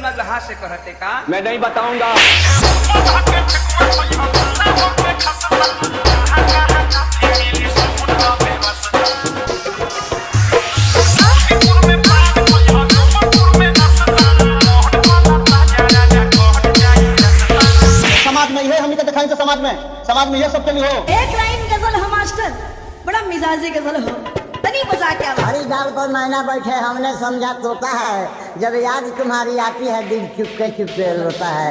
अपना लहा से कहते का मैं नहीं बताऊंगा। समाज में ये हम दिखाई तो समाज में ये सब चली हो। एक लाइन गजल हो मास्टर, बड़ा मिजाजी गजल हो, तनी बजा क्या हरी डाल पर मैना बैठे हमने समझा तोता है, जब याद तुम्हारी आती है दिल चुपके चुपके रोता है।